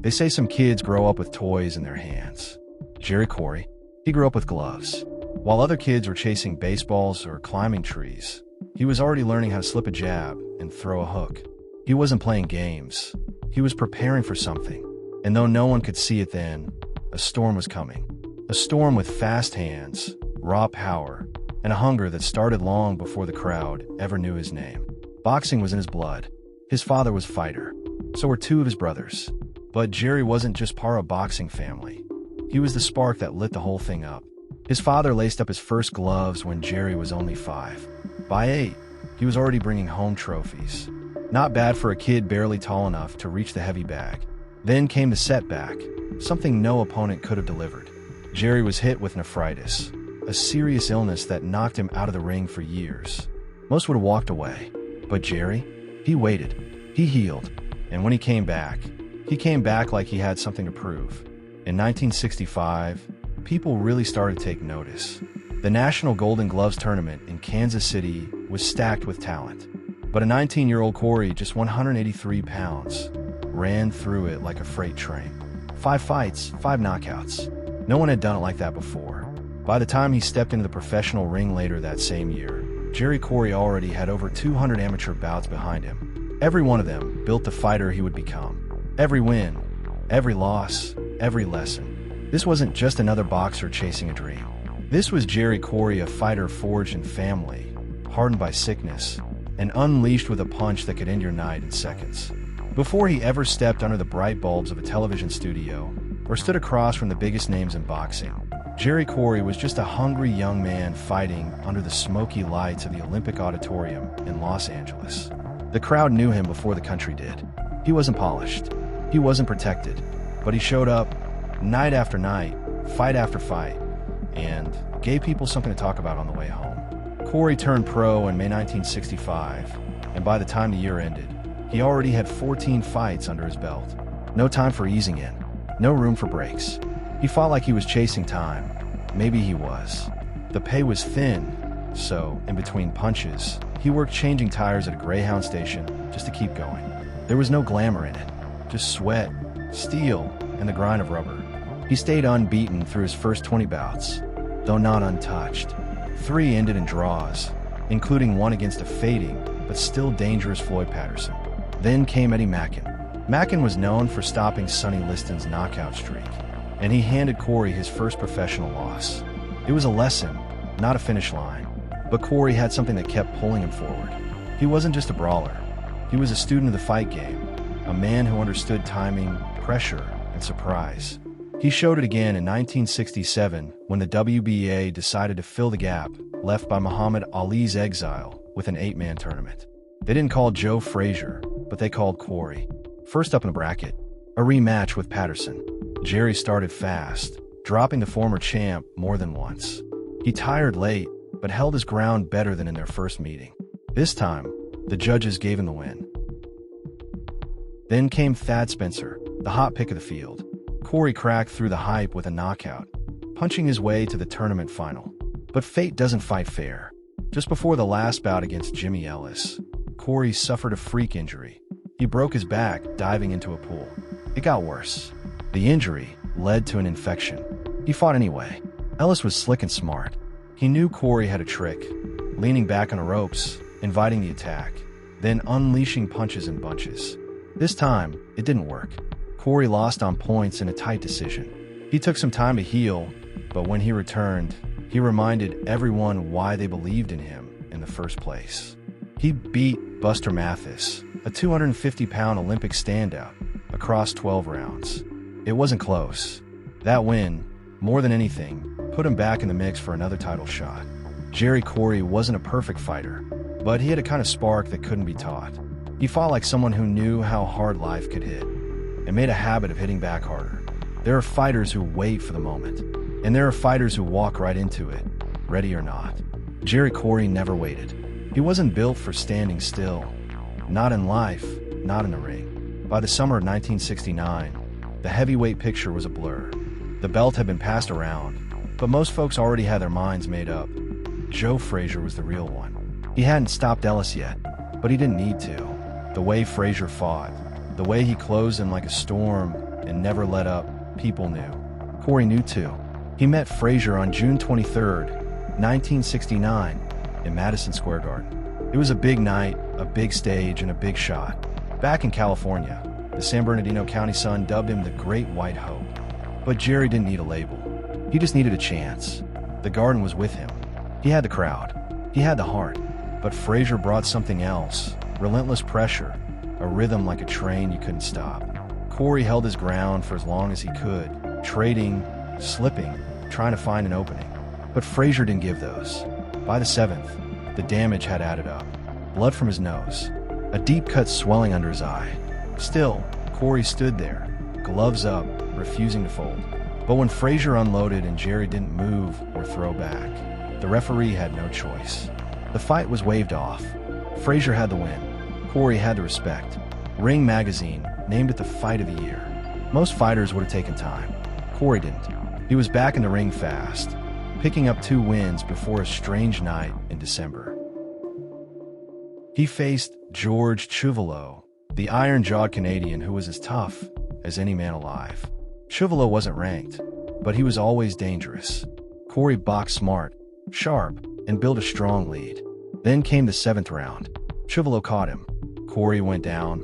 They say some kids grow up with toys in their hands. Jerry Quarry, he grew up with gloves. While other kids were chasing baseballs or climbing trees, he was already learning how to slip a jab and throw a hook. He wasn't playing games. He was preparing for something. And though no one could see it then, a storm was coming. A storm with fast hands, raw power, and a hunger that started long before the crowd ever knew his name. Boxing was in his blood. His father was a fighter. So were two of his brothers. But Jerry wasn't just part of a boxing family. He was the spark that lit the whole thing up. His father laced up his first gloves when Jerry was only 5. By 8, he was already bringing home trophies. Not bad for a kid barely tall enough to reach the heavy bag. Then came the setback, something no opponent could have delivered. Jerry was hit with nephritis, a serious illness that knocked him out of the ring for years. Most would have walked away. But Jerry? He waited. He healed. And when he came back like he had something to prove. In 1965, people really started to take notice. The National Golden Gloves Tournament in Kansas City was stacked with talent. But a 19-year-old Quarry, just 183 pounds, ran through it like a freight train. 5 fights, 5 knockouts. No one had done it like that before. By the time he stepped into the professional ring later that same year, Jerry Quarry already had over 200 amateur bouts behind him. Every one of them built the fighter he would become. Every win, every loss, every lesson. This wasn't just another boxer chasing a dream. This was Jerry Quarry, a fighter forged in family, hardened by sickness, and unleashed with a punch that could end your night in seconds. Before he ever stepped under the bright bulbs of a television studio or stood across from the biggest names in boxing, Jerry Quarry was just a hungry young man fighting under the smoky lights of the Olympic Auditorium in Los Angeles. The crowd knew him before the country did. He wasn't polished. He wasn't protected. But he showed up night after night, fight after fight, and gave people something to talk about on the way home. Quarry turned pro in May 1965, and by the time the year ended, he already had 14 fights under his belt. No time for easing in. No room for breaks. He fought like he was chasing time. Maybe he was. The pay was thin, so, in between punches, he worked changing tires at a Greyhound station just to keep going. There was no glamour in it, just sweat, steel, and the grind of rubber. He stayed unbeaten through his first 20 bouts, though not untouched. 3 ended in draws, including one against a fading but still dangerous Floyd Patterson. Then came Eddie Mackin. Mackin was known for stopping Sonny Liston's knockout streak, and he handed Quarry his first professional loss. It was a lesson, not a finish line, but Quarry had something that kept pulling him forward. He wasn't just a brawler. He was a student of the fight game, a man who understood timing, pressure, and surprise. He showed it again in 1967 when the WBA decided to fill the gap left by Muhammad Ali's exile with an 8-man tournament. They didn't call Joe Frazier, but they called Quarry. First up in the bracket, a rematch with Patterson. Jerry started fast, dropping the former champ more than once. He tired late, but held his ground better than in their first meeting. This time, the judges gave him the win. Then came Thad Spencer, the hot pick of the field. Quarry cracked through the hype with a knockout, punching his way to the tournament final. But fate doesn't fight fair. Just before the last bout against Jimmy Ellis, Quarry suffered a freak injury. He broke his back diving into a pool. It got worse. The injury led to an infection. He fought anyway. Ellis was slick and smart. He knew Quarry had a trick, leaning back on the ropes, inviting the attack, then unleashing punches in bunches. This time, it didn't work. Quarry lost on points in a tight decision. He took some time to heal, but when he returned, he reminded everyone why they believed in him in the first place. He beat Buster Mathis, a 250-pound Olympic standout, across 12 rounds. It wasn't close. That win, more than anything, put him back in the mix for another title shot. Jerry Quarry wasn't a perfect fighter, but he had a kind of spark that couldn't be taught. He fought like someone who knew how hard life could hit, and made a habit of hitting back harder. There are fighters who wait for the moment, and there are fighters who walk right into it, ready or not. Jerry Quarry never waited. He wasn't built for standing still. Not in life, not in the ring. By the summer of 1969, the heavyweight picture was a blur. The belt had been passed around, but most folks already had their minds made up. Joe Frazier was the real one. He hadn't stopped Ellis yet, but he didn't need to. The way Frazier fought, the way he closed him like a storm, and never let up, people knew. Quarry knew too. He met Frazier on June 23, 1969, in Madison Square Garden. It was a big night, a big stage, and a big shot. Back in California, the San Bernardino County Sun dubbed him the Great White Hope. But Jerry didn't need a label. He just needed a chance. The Garden was with him. He had the crowd. He had the heart. But Frazier brought something else. Relentless pressure. A rhythm like a train you couldn't stop. Quarry held his ground for as long as he could, trading, slipping, trying to find an opening. But Frazier didn't give those. By the 7th, the damage had added up. Blood from his nose. A deep cut swelling under his eye. Still, Quarry stood there, gloves up, refusing to fold. But when Frazier unloaded and Jerry didn't move or throw back, the referee had no choice. The fight was waved off. Frazier had the win. Quarry had the respect. Ring Magazine named it the fight of the year. Most fighters would have taken time. Quarry didn't. He was back in the ring fast, picking up 2 wins before a strange night in December. He faced George Chuvalo, the iron-jawed Canadian who was as tough as any man alive. Chuvalo wasn't ranked, but he was always dangerous. Quarry boxed smart, sharp, and built a strong lead. Then came the 7th round. Chuvalo caught him. Quarry went down,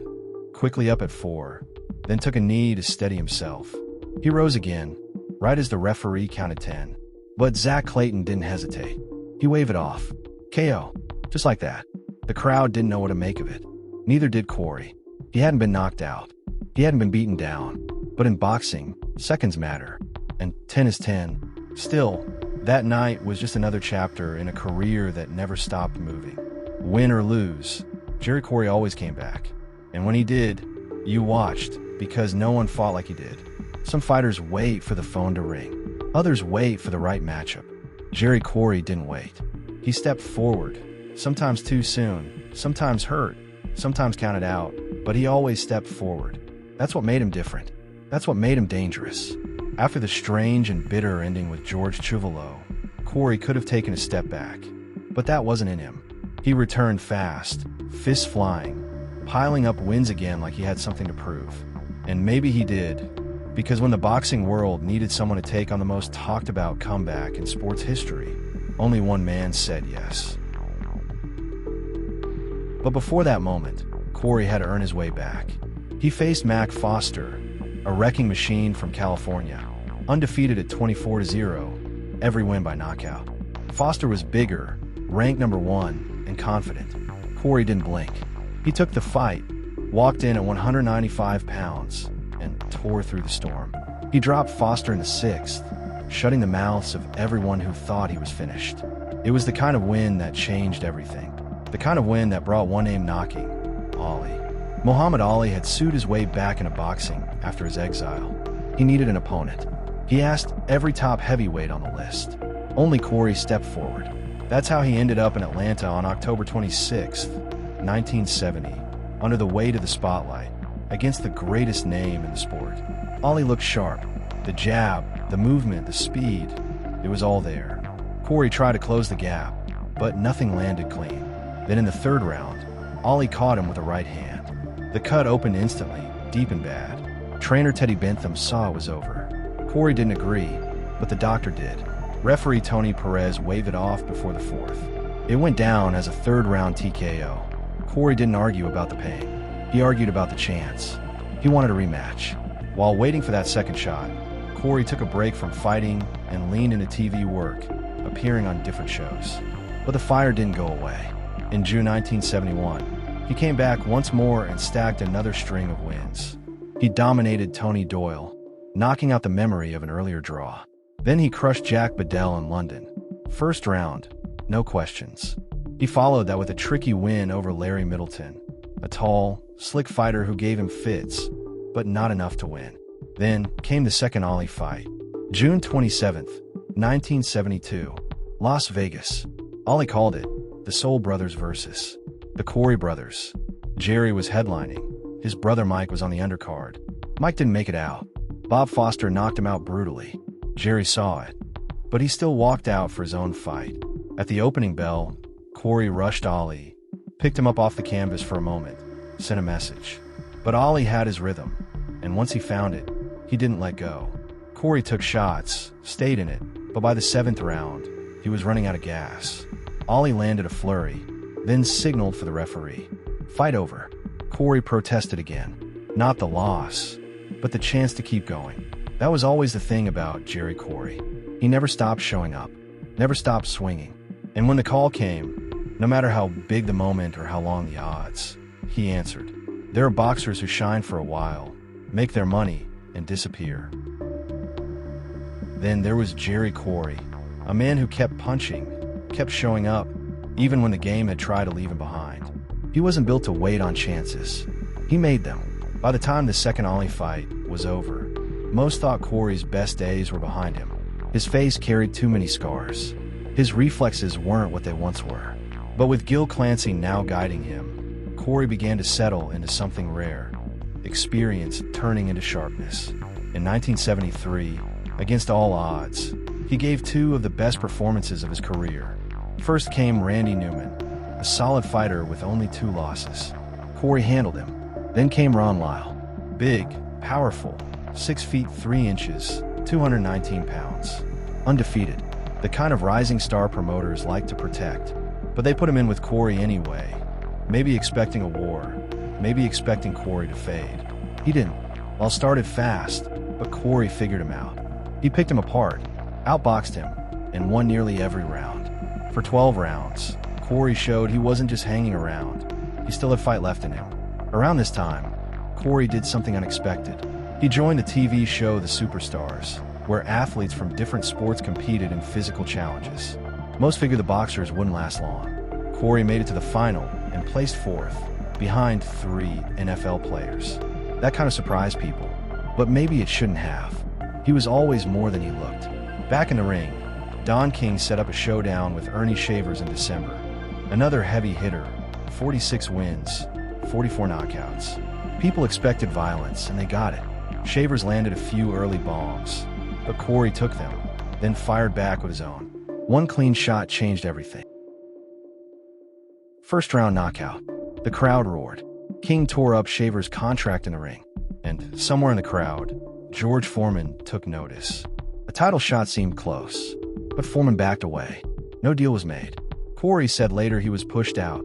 quickly up at 4, then took a knee to steady himself. He rose again, right as the referee counted 10. But Zach Clayton didn't hesitate. He waved it off. KO. Just like that. The crowd didn't know what to make of it. Neither did Quarry. He hadn't been knocked out. He hadn't been beaten down. But in boxing, seconds matter. And 10 is 10. Still, that night was just another chapter in a career that never stopped moving. Win or lose, Jerry Quarry always came back. And when he did, you watched, because no one fought like he did. Some fighters wait for the phone to ring. Others wait for the right matchup. Jerry Quarry didn't wait. He stepped forward, sometimes too soon, sometimes hurt, sometimes counted out, but he always stepped forward. That's what made him different. That's what made him dangerous. After the strange and bitter ending with George Chuvalo, Quarry could have taken a step back, but that wasn't in him. He returned fast, fists flying, piling up wins again like he had something to prove. And maybe he did, because when the boxing world needed someone to take on the most talked about comeback in sports history, only one man said yes. But before that moment, Quarry had to earn his way back. He faced Mac Foster, a wrecking machine from California, undefeated at 24-0, every win by knockout. Foster was bigger, ranked number 1, and confident. Quarry didn't blink. He took the fight, walked in at 195 pounds, and tore through the storm. He dropped Foster in the 6th, shutting the mouths of everyone who thought he was finished. It was the kind of win that changed everything. The kind of win that brought one name knocking: Ali. Muhammad Ali had sued his way back into boxing after his exile. He needed an opponent. He asked every top heavyweight on the list. Only Quarry stepped forward. That's how he ended up in Atlanta on October 26, 1970, under the weight of the spotlight, against the greatest name in the sport. Ali looked sharp. The jab, the movement, the speed, it was all there. Quarry tried to close the gap, but nothing landed clean. Then in the 3rd round, Ali caught him with a right hand. The cut opened instantly, deep and bad. Trainer Teddy Bentham saw it was over. Quarry didn't agree, but the doctor did. Referee Tony Perez waved it off before the 4th. It went down as a 3rd round TKO. Quarry didn't argue about the pain. He argued about the chance. He wanted a rematch. While waiting for that second shot, Quarry took a break from fighting and leaned into TV work, appearing on different shows. But the fire didn't go away. In June 1971, he came back once more and stacked another string of wins. He dominated Tony Doyle, knocking out the memory of an earlier draw. Then he crushed Jack Bedell in London. First round, no questions. He followed that with a tricky win over Larry Middleton, a tall, slick fighter who gave him fits, but not enough to win. Then came the second Ali fight. June 27, 1972, Las Vegas. Ali called it the Soul Brothers versus the Quarry Brothers. Jerry was headlining. His brother Mike was on the undercard. Mike didn't make it out. Bob Foster knocked him out brutally. Jerry saw it, but he still walked out for his own fight. At the opening bell, Quarry rushed Ali, picked him up off the canvas for a moment, sent a message. But Ali had his rhythm, and once he found it, He didn't let go. Quarry took shots, stayed in it, but by the 7th round, he was running out of gas. Ollie landed a flurry, then signaled for the referee. Fight over. Quarry protested again. Not the loss, but the chance to keep going. That was always the thing about Jerry Quarry. He never stopped showing up, never stopped swinging. And when the call came, no matter how big the moment or how long the odds, he answered. There are boxers who shine for a while, make their money, and disappear. Then there was Jerry Quarry, a man who kept punching, kept showing up, even when the game had tried to leave him behind. He wasn't built to wait on chances. He made them. By the time the second Ollie fight was over, most thought Quarry's best days were behind him. His face carried too many scars. His reflexes weren't what they once were. But with Gil Clancy now guiding him, Quarry began to settle into something rare, experience turning into sharpness. In 1973, against all odds, he gave two of the best performances of his career. First came Randy Newman, a solid fighter with only 2 losses. Quarry handled him. Then came Ron Lyle. Big, powerful, 6 feet 3 inches, 219 pounds. Undefeated. The kind of rising star promoters like to protect. But they put him in with Quarry anyway. Maybe expecting a war. Maybe expecting Quarry to fade. He didn't. Lyle started fast, but Quarry figured him out. He picked him apart, outboxed him, and won nearly every round. For 12 rounds, Quarry showed he wasn't just hanging around. He still had fight left in him. Around this time, Quarry did something unexpected. He joined the TV show The Superstars, where athletes from different sports competed in physical challenges. Most figured the boxers wouldn't last long. Quarry made it to the final and placed 4th, behind 3 NFL players. That kind of surprised people, but maybe it shouldn't have. He was always more than he looked. Back in the ring, Don King set up a showdown with Ernie Shavers in December. Another heavy hitter, 46 wins, 44 knockouts. People expected violence, and they got it. Shavers landed a few early bombs, but Quarry took them, then fired back with his own. One clean shot changed everything. First round knockout. The crowd roared. King tore up Shavers' contract in the ring, and somewhere in the crowd, George Foreman took notice. A title shot seemed close, but Foreman backed away. No deal was made. Quarry said later he was pushed out,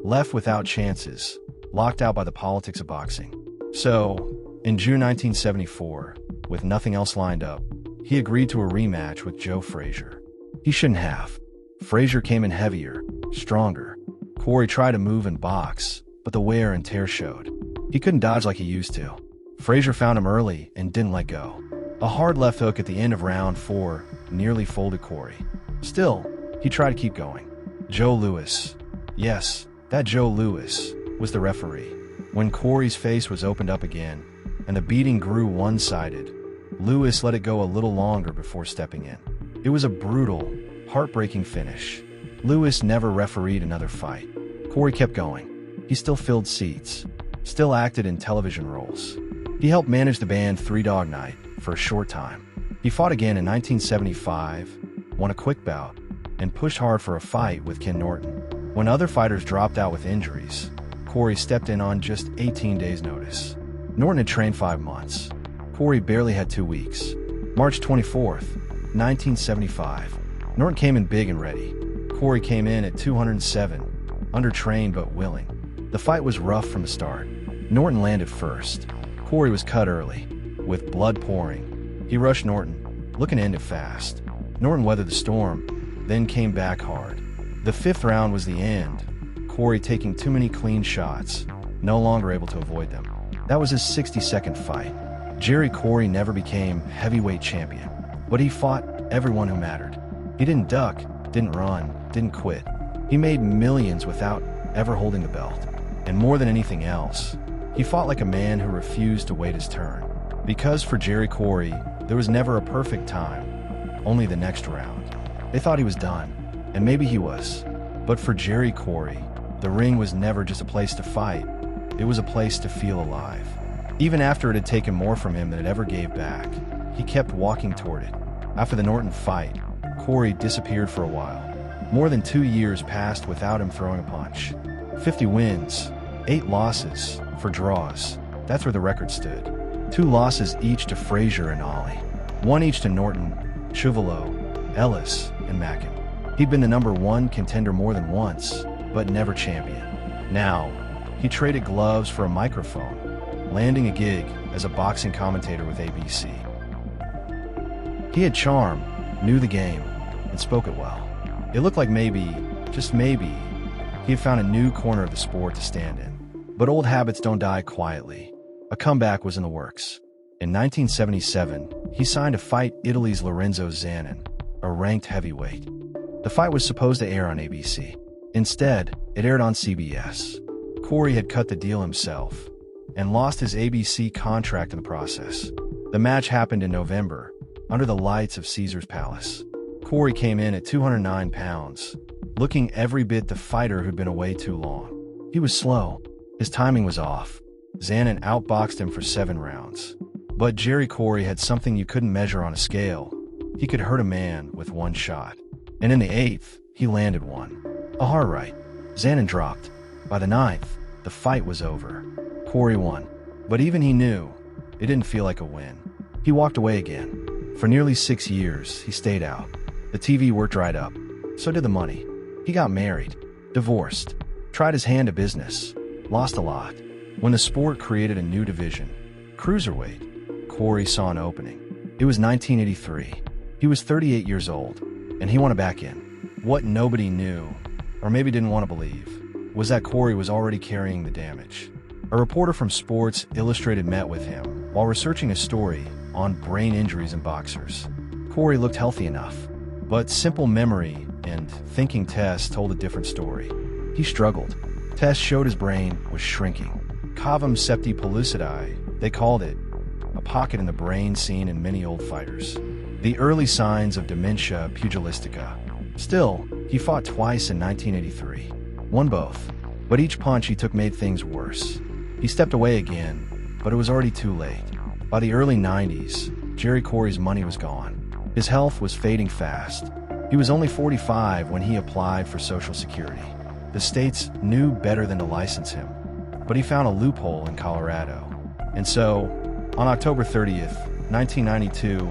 left without chances, locked out by the politics of boxing. So, in June 1974, with nothing else lined up, he agreed to a rematch with Joe Frazier. He shouldn't have. Frazier came in heavier, stronger. Quarry tried to move and box, but the wear and tear showed. He couldn't dodge like he used to. Frazier found him early and didn't let go. A hard left hook at the end of round 4 nearly folded Quarry. Still, he tried to keep going. Joe Louis. Yes, that Joe Louis was the referee. When Quarry's face was opened up again, and the beating grew one-sided, Louis let it go a little longer before stepping in. It was a brutal, heartbreaking finish. Louis never refereed another fight. Quarry kept going. He still filled seats, still acted in television roles. He helped manage the band Three Dog Night for a short time. He fought again in 1975, won a quick bout, and pushed hard for a fight with Ken Norton. When other fighters dropped out with injuries, Quarry stepped in on just 18 days' notice. Norton had trained 5 months. Quarry barely had 2 weeks. March 24th, 1975. Norton came in big and ready. Quarry came in at 207, undertrained but willing. The fight was rough from the start. Norton landed first. Quarry was cut early, with blood pouring. He rushed Norton, looking to end it fast. Norton weathered the storm, then came back hard. The 5th round was the end. Quarry taking too many clean shots, no longer able to avoid them. That was his 62nd fight. Jerry Quarry never became heavyweight champion, but he fought everyone who mattered. He didn't duck, didn't run, didn't quit. He made millions without ever holding the belt. And more than anything else, he fought like a man who refused to wait his turn. Because for Jerry Quarry, there was never a perfect time, only the next round. They thought he was done, and maybe he was. But for Jerry Quarry, the ring was never just a place to fight. It was a place to feel alive. Even after it had taken more from him than it ever gave back, he kept walking toward it. After the Norton fight, Quarry disappeared for a while. More than 2 years passed without him throwing a punch. 50 wins, 8 losses, for draws. That's where the record stood. 2 losses each to Frazier and Ollie. 1 each to Norton, Chuvalo, Ellis, and Mackin. He'd been the #1 contender more than once, but never champion. Now, he traded gloves for a microphone, landing a gig as a boxing commentator with ABC. He had charm, knew the game, and spoke it well. It looked like maybe, just maybe, he had found a new corner of the sport to stand in. But old habits don't die quietly. A comeback was in the works. In 1977, he signed to fight Italy's Lorenzo Zanin, a ranked heavyweight. The fight was supposed to air on ABC. Instead, it aired on CBS. Quarry had cut the deal himself and lost his ABC contract in the process. The match happened in November, under the lights of Caesar's Palace. Quarry came in at 209 pounds, looking every bit the fighter who'd been away too long. He was slow. His timing was off. Zanin outboxed him for 7 rounds. But Jerry Quarry had something you couldn't measure on a scale. He could hurt a man with 1 shot. And in the 8th, he landed one. A hard right. Zanin dropped. By the 9th, the fight was over. Quarry won. But even he knew, it didn't feel like a win. He walked away again. For nearly 6 years, he stayed out. The TV work dried up. So did the money. He got married, divorced, tried his hand at business, lost a lot. When the sport created a new division, cruiserweight, Quarry saw an opening. It was 1983. He was 38 years old, and he wanted back in. What nobody knew, or maybe didn't want to believe, was that Quarry was already carrying the damage. A reporter from Sports Illustrated met with him while researching a story on brain injuries in boxers. Quarry looked healthy enough, but simple memory and thinking tests told a different story. He struggled. Tests showed his brain was shrinking. Cavum septi pellucidai, they called it, a pocket in the brain seen in many old fighters. The early signs of dementia pugilistica. Still, he fought twice in 1983. Won both, but each punch he took made things worse. He stepped away again, but it was already too late. By the early 90s, Jerry Quarry's money was gone. His health was fading fast. He was only 45 when he applied for Social Security. The states knew better than to license him, but he found a loophole in Colorado. And so, on October 30th, 1992,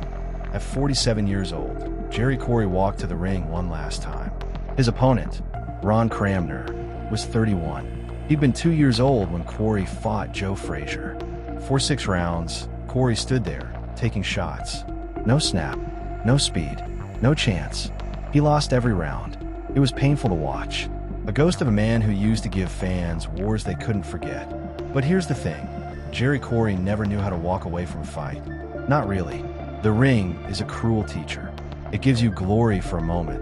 at 47 years old, Jerry Quarry walked to the ring one last time. His opponent, Ron Cramner, was 31. He'd been 2 years old when Quarry fought Joe Frazier. For 6 rounds, Quarry stood there, taking shots. No snap, no speed, no chance. He lost every round. It was painful to watch. A ghost of a man who used to give fans wars they couldn't forget. But here's the thing. Jerry Quarry never knew how to walk away from a fight. Not really. The ring is a cruel teacher. It gives you glory for a moment,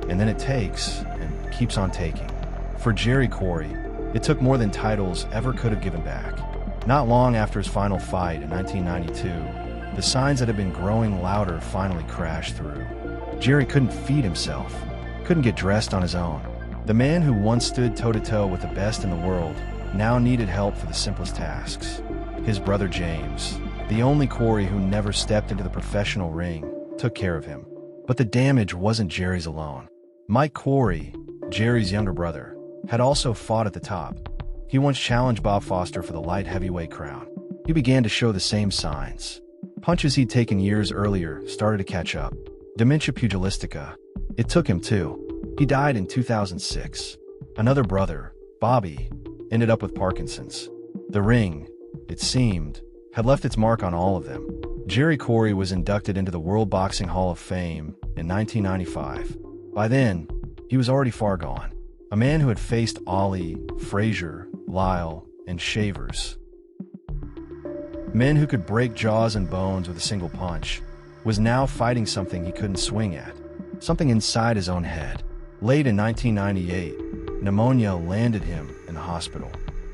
and then it takes and keeps on taking. For Jerry Quarry, it took more than titles ever could have given back. Not long after his final fight in 1992, the signs that had been growing louder finally crashed through. Jerry couldn't feed himself, couldn't get dressed on his own. The man who once stood toe-to-toe with the best in the world now needed help for the simplest tasks. His brother James, the only Quarry who never stepped into the professional ring, took care of him. But the damage wasn't Jerry's alone. Mike Quarry, Jerry's younger brother, had also fought at the top. He once challenged Bob Foster for the light heavyweight crown. He began to show the same signs. Punches he'd taken years earlier started to catch up. Dementia pugilistica. It took him too. He died in 2006. Another brother, Bobby, ended up with Parkinson's. The ring, it seemed, had left its mark on all of them. Jerry Quarry was inducted into the World Boxing Hall of Fame in 1995. By then, he was already far gone. A man who had faced Ollie, Frazier, Lyle, and Shavers. Men who could break jaws and bones with a single punch, was now fighting something he couldn't swing at, something inside his own head. Late in 1998, pneumonia landed him in the hospital.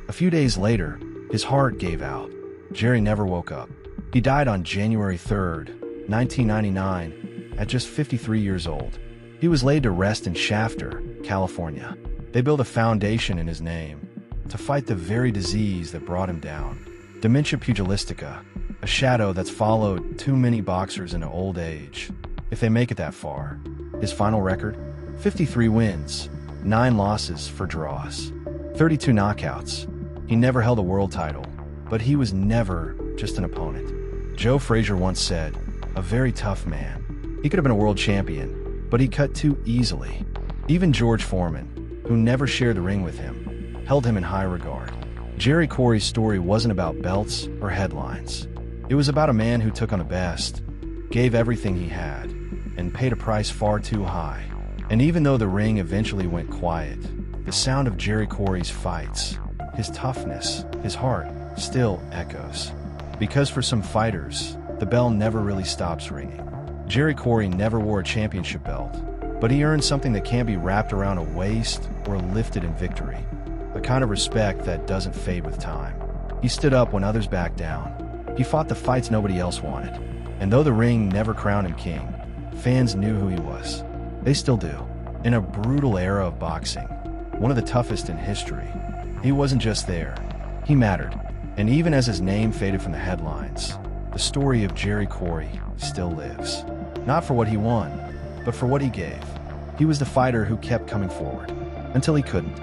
A few days later, his heart gave out. Jerry never woke up. He died on January 3rd, 1999, at just 53 years old. He was laid to rest in Shafter, California. They built a foundation in his name to fight the very disease that brought him down. Dementia pugilistica, a shadow that's followed too many boxers into old age, if they make it that far. His final record? 53 wins, 9 losses for draws, 32 knockouts. He never held a world title, but he was never just an opponent. Joe Frazier once said, "A very tough man. He could have been a world champion, but he cut too easily." Even George Foreman, who never shared the ring with him, held him in high regard. Jerry Quarry's story wasn't about belts or headlines. It was about a man who took on the best, gave everything he had, and paid a price far too high. And even though the ring eventually went quiet, the sound of Jerry Quarry's fights, his toughness, his heart, still echoes. Because for some fighters, the bell never really stops ringing. Jerry Quarry never wore a championship belt, but he earned something that can't be wrapped around a waist or lifted in victory. A kind of respect that doesn't fade with time. He stood up when others backed down. He fought the fights nobody else wanted. And though the ring never crowned him king, fans knew who he was. They still do. In a brutal era of boxing, one of the toughest in history, he wasn't just there. He mattered. And even as his name faded from the headlines, the story of Jerry Quarry still lives. Not for what he won, but for what he gave. He was the fighter who kept coming forward until he couldn't.